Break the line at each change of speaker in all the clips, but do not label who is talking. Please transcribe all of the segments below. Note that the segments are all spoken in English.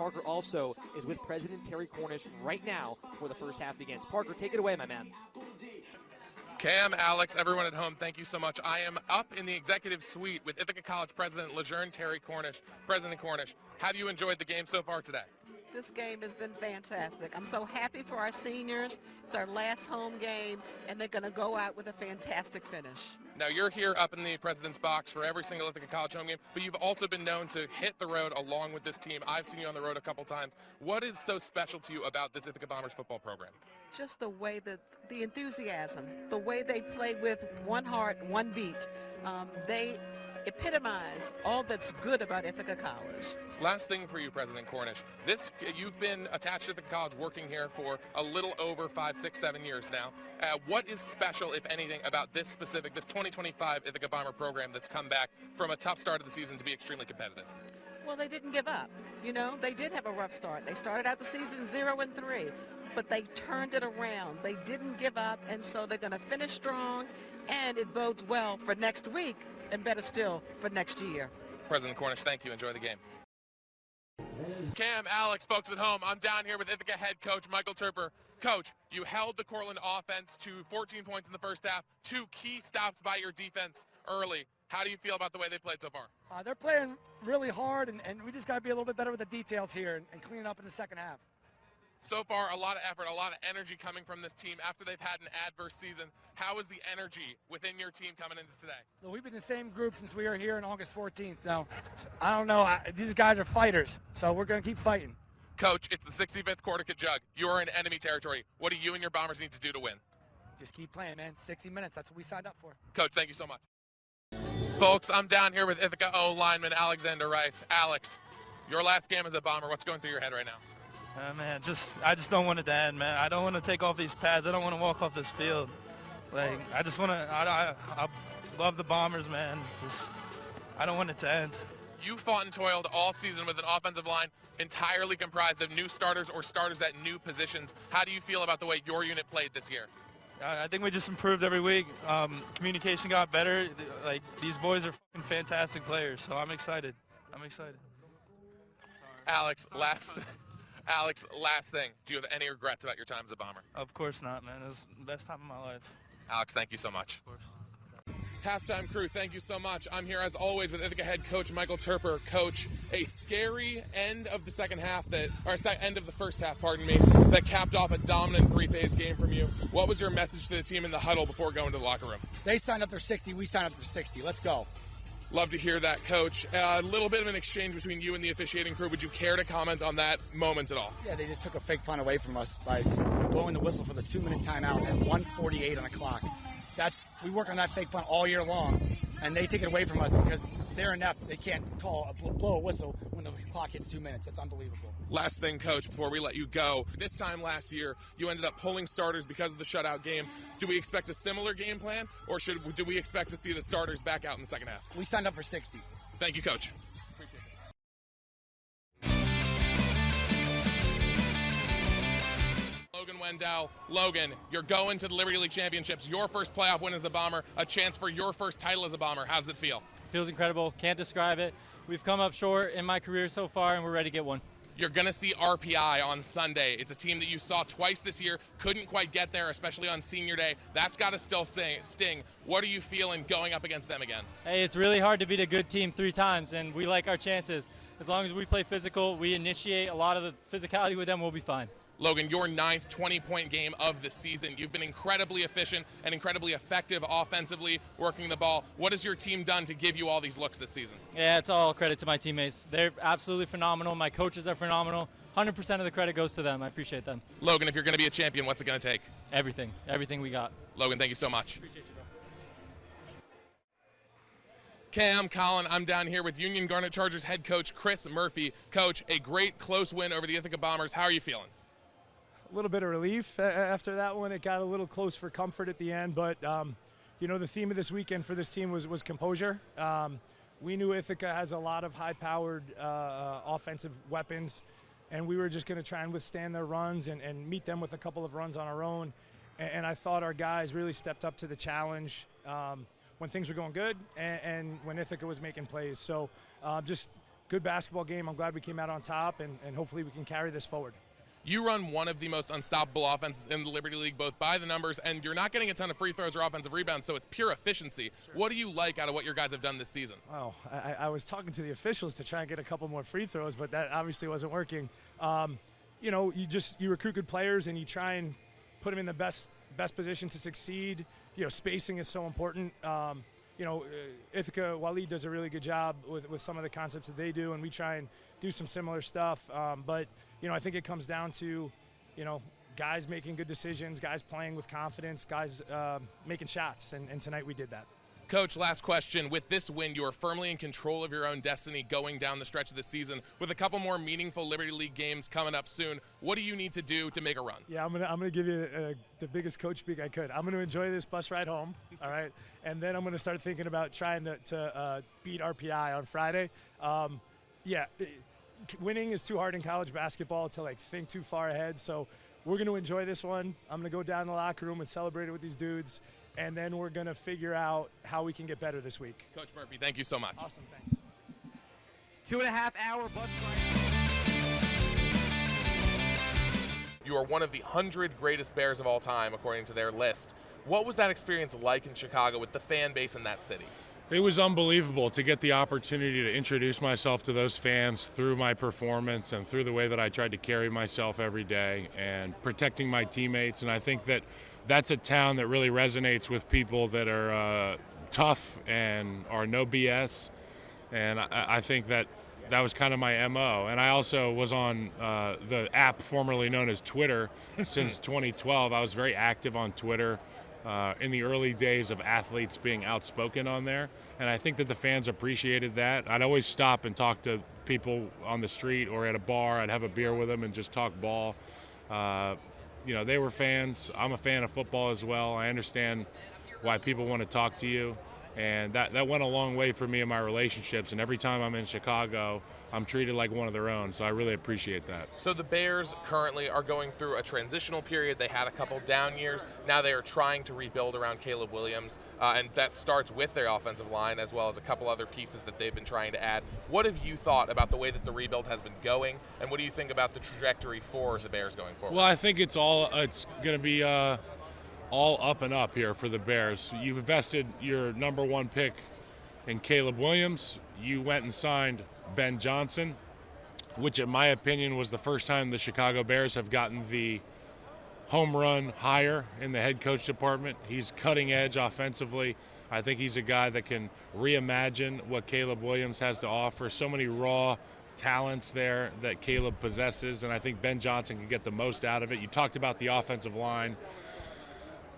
Parker also is with President Terry Cornish right now before the first half begins. Parker, take it away, my man.
Cam, Alex, everyone at home, thank you so much. I am up in the executive suite with Ithaca College President Lejeune Terry Cornish. President Cornish, have you enjoyed the game so far today?
This game has been fantastic. I'm so happy for our seniors. It's our last home game, and they're going to go out with a fantastic finish.
Now, you're here up in the President's box for every single Ithaca College home game, but you've also been known to hit the road along with this team. I've seen you on the road a couple times. What is so special to you about this Ithaca Bombers football program?
Just the way that the enthusiasm, the way they play with one heart, one beat. They epitomize all that's good about Ithaca College.
Last thing for you, President Cornish. You've been attached to the college working here for a little over 5, 6, 7 years now. What is special, if anything, about this 2025 Ithaca Bomber program that's come back from a tough start of the season to be extremely competitive?
Well, they didn't give up. You know, they did have a rough start. They started out the season 0-3, but they turned it around. They didn't give up, and so they're going to finish strong, and it bodes well for next week, and better still for next year.
President Cornish, thank you. Enjoy the game. Cam, Alex, folks at home, I'm down here with Ithaca head coach Michael Turper. Coach, you held the Cortland offense to 14 points in the first half, 2 key stops by your defense early. How do you feel about the way they played so far?
They're playing really hard, and we just got to be a little bit better with the details here and clean it up in the second half.
So far, a lot of effort, a lot of energy coming from this team after they've had an adverse season. How is the energy within your team coming into today?
Well, we've been in the same group since we were here on August 14th. Now, I don't know. These guys are fighters, so we're going to keep fighting.
Coach, it's the 65th Cortica Jug. You are in enemy territory. What do you and your Bombers need to do to win?
Just keep playing, man. 60 minutes. That's what we signed up for.
Coach, thank you so much. Folks, I'm down here with Ithaca O lineman Alexander Rice. Alex, your last game as a Bomber, what's going through your head right now?
Man, I just don't want it to end, man. I don't want to take off these pads. I don't want to walk off this field. Like, I just want to. I love the Bombers, man. I don't want it to end.
You fought and toiled all season with an offensive line entirely comprised of new starters or starters at new positions. How do you feel about the way your unit played this year?
I think we just improved every week. Communication got better. Like, these boys are fucking fantastic players, so I'm excited.
Alex, last thing. Do you have any regrets about your time as a Bomber?
Of course not, man. It was the best time of my life.
Alex, thank you so much.
Of course.
Halftime crew, thank you so much. I'm here as always with Ithaca head coach Michael Turper. Coach, a scary end of the end of the first half, that capped off a dominant three-phase game from you. What was your message to the team in the huddle before going to the locker room?
They signed up for 60, we signed up for 60. Let's go.
Love to hear that, Coach. A little bit of an exchange between you and the officiating crew. Would you care to comment on that moment at all?
Yeah, they just took a fake punt away from us by blowing the whistle for the 2-minute timeout at 1:48 on the clock. We work on that fake punt all year long, and they take it away from us because they're inept. They can't blow a whistle when the clock hits 2 minutes. That's unbelievable.
Last thing, Coach, before we let you go. This time last year, you ended up pulling starters because of the shutout game. Do we expect a similar game plan, or do we expect to see the starters back out in the second half?
We signed up for 60.
Thank you, Coach. Appreciate it. Logan Wendell. Logan, you're going to the Liberty League Championships. Your first playoff win as a Bomber, a chance for your first title as a Bomber. How does it feel?
Feels incredible. Can't describe it. We've come up short in my career so far, and we're ready to get one.
You're going to see RPI on Sunday. It's a team that you saw twice this year, couldn't quite get there, especially on senior day. That's got to still sting. What are you feeling going up against them again?
Hey, it's really hard to beat a good team 3 times, and we like our chances. As long as we play physical, we initiate a lot of the physicality with them, we'll be fine.
Logan, your 9th 20-point game of the season. You've been incredibly efficient and incredibly effective offensively working the ball. What has your team done to give you all these looks this season?
Yeah, it's all credit to my teammates. They're absolutely phenomenal. My coaches are phenomenal. 100% of the credit goes to them. I appreciate them.
Logan, if you're going to be a champion, what's it going to take?
Everything we got.
Logan, thank you so much.
Appreciate you, bro.
Cam, Colin, I'm down here with Union Garnet Chargers head coach Chris Murphy. Coach, a great close win over the Ithaca Bombers. How are you feeling?
A little bit of relief after that one. It got a little close for comfort at the end, but the theme of this weekend for this team was composure. We knew Ithaca has a lot of high-powered offensive weapons, and we were just going to try and withstand their runs and meet them with a couple of runs on our own. And I thought our guys really stepped up to the challenge when things were going good and when Ithaca was making plays. So just good basketball game. I'm glad we came out on top, and hopefully we can carry this forward.
You run one of the most unstoppable offenses in the Liberty League, both by the numbers, and you're not getting a ton of free throws or offensive rebounds, so it's pure efficiency. Sure. What do you like out of what your guys have done this season?
Oh, I was talking to the officials to try and get a couple more free throws, but that obviously wasn't working. You know, you recruit good players and you try and put them in the best position to succeed. You know, spacing is so important. You know, Ithaca, Waleed does a really good job with some of the concepts that they do, and we try and do some similar stuff. But, you know, I think it comes down to, you know, guys making good decisions, guys playing with confidence, guys making shots, and tonight we did that.
Coach, last question. With this win, you are firmly in control of your own destiny going down the stretch of the season. With a couple more meaningful Liberty League games coming up soon, what do you need to do to make a run?
Yeah, I'm gonna give you the biggest coach speak I could. I'm gonna enjoy this bus ride home, all right, and then I'm gonna start thinking about trying to beat RPI on Friday. Winning is too hard in college basketball to think too far ahead. So we're gonna enjoy this one. I'm gonna go down in the locker room and celebrate it with these dudes. And then we're going to figure out how we can get better this week.
Coach Murphy, thank you so much.
Awesome, thanks.
2.5-hour bus ride.
You are one of the 100 greatest Bears of all time, according to their list. What was that experience like in Chicago with the fan base in that city?
It was unbelievable to get the opportunity to introduce myself to those fans through my performance and through the way that I tried to carry myself every day and protecting my teammates. And I think that that's a town that really resonates with people that are tough and are no BS. And I think that was kind of my MO. And I also was on the app formerly known as Twitter since 2012. I was very active on Twitter in the early days of athletes being outspoken on there. And I think that the fans appreciated that. I'd always stop and talk to people on the street or at a bar. I'd have a beer with them and just talk ball. You know, they were fans. I'm a fan of football as well. I understand why people want to talk to you. And that went a long way for me in my relationships. And every time I'm in Chicago, I'm treated like one of their own. So I really appreciate that.
So the Bears currently are going through a transitional period. They had a couple down years. Now they are trying to rebuild around Caleb Williams. And that starts with their offensive line as well as a couple other pieces that they've been trying to add. What have you thought about the way that the rebuild has been going? And what do you think about the trajectory for the Bears going forward?
Well, I think it's going to be all up and up here for the Bears. You've invested your number one pick in Caleb Williams. You went and signed Ben Johnson, which in my opinion was the first time the Chicago Bears have gotten the home run hire in the head coach department. He's cutting edge offensively. I think he's a guy that can reimagine what Caleb Williams has to offer. So many raw talents there that Caleb possesses, and I think Ben Johnson can get the most out of it. You talked about the offensive line.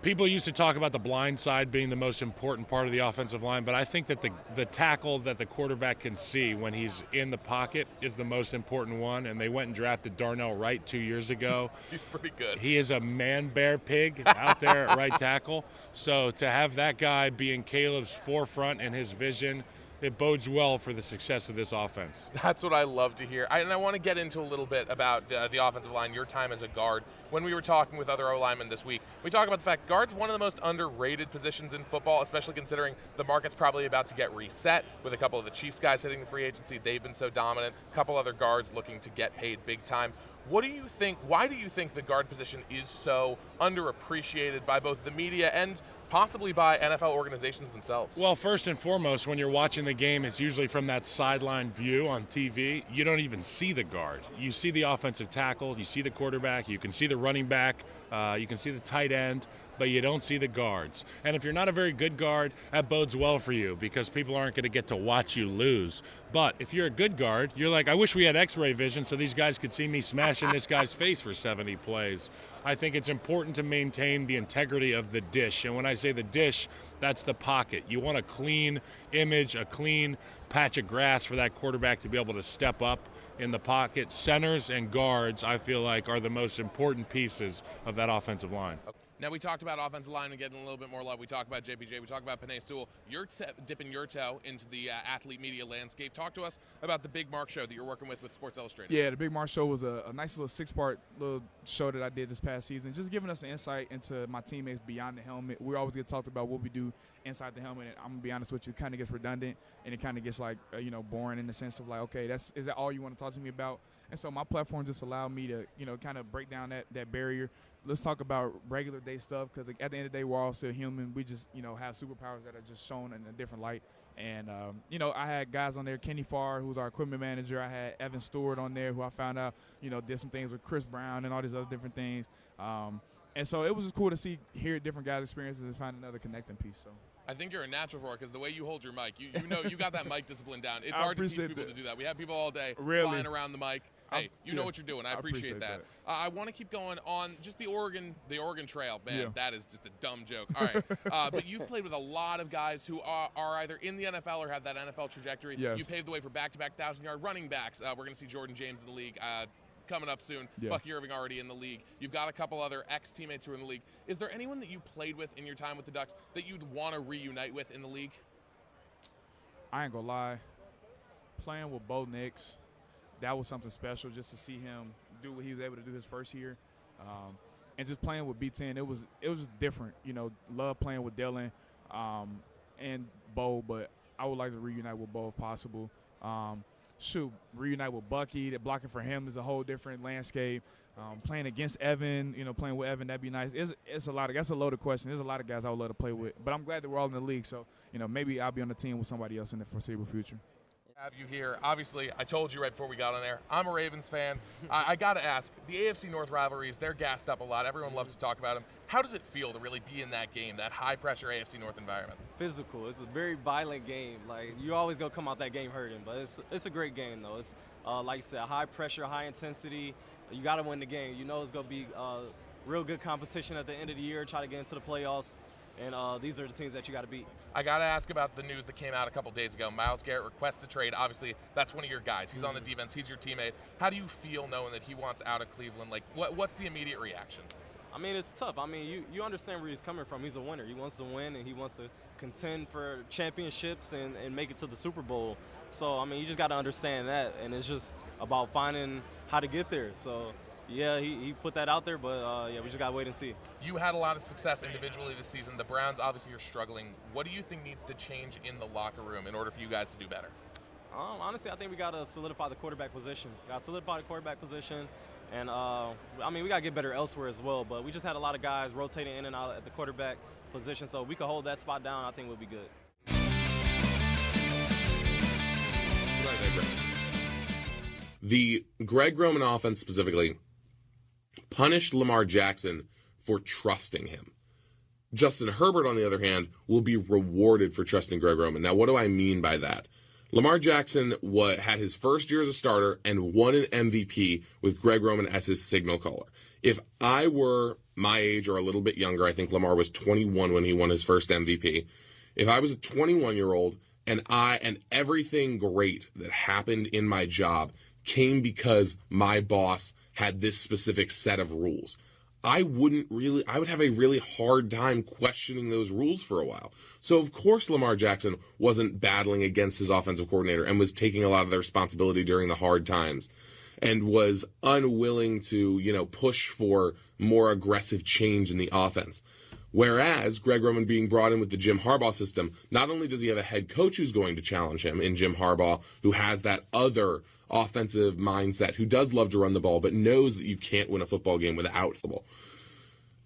People used to talk about the blind side being the most important part of the offensive line, but I think that the tackle that the quarterback can see when he's in the pocket is the most important one, and they went and drafted Darnell Wright 2 years ago.
He's pretty good.
He is a man-bear pig out there at right tackle. So to have that guy be in Caleb's forefront and his vision, it bodes well for the success of this offense.
That's what I love to hear. And I want to get into a little bit about the offensive line, your time as a guard. When we were talking with other O-linemen this week, we talked about the fact guard's one of the most underrated positions in football, especially considering the market's probably about to get reset with a couple of the Chiefs guys hitting the free agency. They've been so dominant. A couple other guards looking to get paid big time. What do you think? Why do you think the guard position is so underappreciated by both the media and possibly by NFL organizations themselves?
Well, first and foremost, when you're watching the game, it's usually from that sideline view on TV. You don't even see the guard. You see the offensive tackle, you see the quarterback, you can see the running back, you can see the tight end, but you don't see the guards. And if you're not a very good guard, that bodes well for you because people aren't going to get to watch you lose. But if you're a good guard, you're like, I wish we had x-ray vision so these guys could see me smashing this guy's face for 70 plays. I think it's important to maintain the integrity of the dish. And when I say the dish, that's the pocket. You want a clean image, a clean patch of grass for that quarterback to be able to step up in the pocket. Centers and guards, I feel like, are the most important pieces of that offensive line.
Now, we talked about offensive line and getting a little bit more love. We talked about JPJ. We talked about Panay Sewell. You're dipping your toe into the athlete media landscape. Talk to us about the Big Mark show that you're working with Sports Illustrated.
Yeah, the Big Mark show was a nice little 6-part little show that I did this past season, just giving us an insight into my teammates beyond the helmet. We always get talked about what we do inside the helmet, and I'm going to be honest with you, it kind of gets redundant, and it kind of gets, like, boring in the sense of, like, okay, is that all you want to talk to me about? And so my platform just allowed me to, kind of break down that barrier. Let's talk about regular day stuff, because at the end of the day, we're all still human. We just, have superpowers that are just shown in a different light. And, I had guys on there, Kenny Farr, who's our equipment manager. I had Evan Stewart on there, who I found out, did some things with Chris Brown and all these other different things. And so it was just cool to hear different guys' experiences and find another connecting piece. So
I think you're a natural for it, because the way you hold your mic, you got that mic discipline down. It's hard to teach people to do that. We have people all day flying around the mic. Hey, you know what you're doing. I appreciate that. I want to keep going on just the Oregon Trail. Man, that is just a dumb joke. All right. But you've played with a lot of guys who are either in the NFL or have that NFL trajectory.
Yes.
You paved the way for back-to-back 1,000-yard running backs. We're going to see Jordan James in the league coming up soon. Bucky Irving already in the league. You've got a couple other ex-teammates who are in the league. Is there anyone that you played with in your time with the Ducks that you'd want to reunite with in the league?
I ain't going to lie. Playing with Bo Nix, that was something special, just to see him do what he was able to do his first year. And just playing with B10, it was just different. Love playing with Dylan and Bo, but I would like to reunite with Bo if possible. Reunite with Bucky. That blocking for him is a whole different landscape. Playing against Evan, playing with Evan, that'd be nice. It's a lot. That's a loaded question. There's a lot of guys I would love to play with, but I'm glad that we're all in the league. So, maybe I'll be on the team with somebody else in the foreseeable future.
Have you here. Obviously, I told you right before we got on air, I'm a Ravens fan. I got to ask, the AFC North rivalries, they're gassed up a lot. Everyone loves to talk about them. How does it feel to really be in that game, that high-pressure AFC North environment?
Physical. It's a very violent game. Like, you always going to come out that game hurting, but it's a great game, though. It's, like you said, high pressure, high intensity. You got to win the game. It's going to be real good competition at the end of the year, try to get into the playoffs. And these are the teams that you got to beat.
I got to ask about the news that came out a couple days ago. Myles Garrett requests a trade. Obviously, that's one of your guys. He's on the defense. He's your teammate. How do you feel knowing that he wants out of Cleveland? Like, what's the immediate reaction?
I mean, it's tough. I mean, you understand where he's coming from. He's a winner. He wants to win, and he wants to contend for championships and make it to the Super Bowl. So, I mean, you just got to understand that, and it's just about finding how to get there. So, yeah, he put that out there, but, we just got to wait and see.
You had a lot of success individually this season. The Browns obviously are struggling. What do you think needs to change in the locker room in order for you guys to do better?
Honestly, I think we got to solidify the quarterback position. And, we got to get better elsewhere as well. But we just had a lot of guys rotating in and out at the quarterback position. So if we could hold that spot down, I think we'll be good.
The Greg Roman offense specifically punished Lamar Jackson for trusting him. Justin Herbert, on the other hand, will be rewarded for trusting Greg Roman. Now, what do I mean by that? Lamar Jackson had his first year as a starter and won an MVP with Greg Roman as his signal caller. If I were my age or a little bit younger, I think Lamar was 21 when he won his first MVP. If I was a 21-year-old and everything great that happened in my job came because my boss had this specific set of rules, I would have a really hard time questioning those rules for a while. So, of course, Lamar Jackson wasn't battling against his offensive coordinator and was taking a lot of the responsibility during the hard times and was unwilling to, push for more aggressive change in the offense. Whereas Greg Roman being brought in with the Jim Harbaugh system, not only does he have a head coach who's going to challenge him in Jim Harbaugh, who has that other offensive mindset, who does love to run the ball, but knows that you can't win a football game without the ball.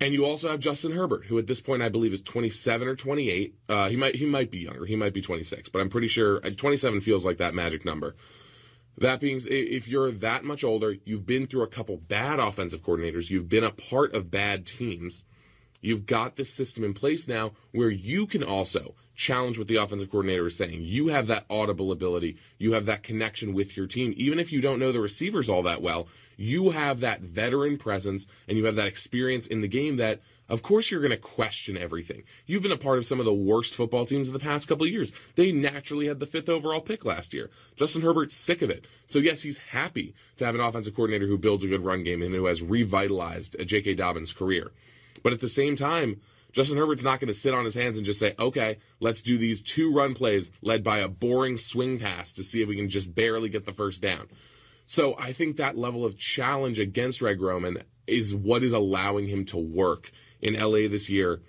And you also have Justin Herbert, who at this point I believe is 27 or 28. He might be younger. He might be 26, but I'm pretty sure 27 feels like that magic number. That being, if you're that much older, you've been through a couple bad offensive coordinators, you've been a part of bad teams, you've got this system in place now where you can also challenge what the offensive coordinator is saying. You have that audible ability. You have that connection with your team. Even if you don't know the receivers all that well, you have that veteran presence and you have that experience in the game that, of course, you're going to question everything. You've been a part of some of the worst football teams of the past couple of years. They naturally had the 5th overall pick last year. Justin Herbert's sick of it. So, yes, he's happy to have an offensive coordinator who builds a good run game and who has revitalized J.K. Dobbins' career. But at the same time, Justin Herbert's not going to sit on his hands and just say, okay, let's do these 2 run plays led by a boring swing pass to see if we can just barely get the first down. So I think that level of challenge against Greg Roman is what is allowing him to work in LA this year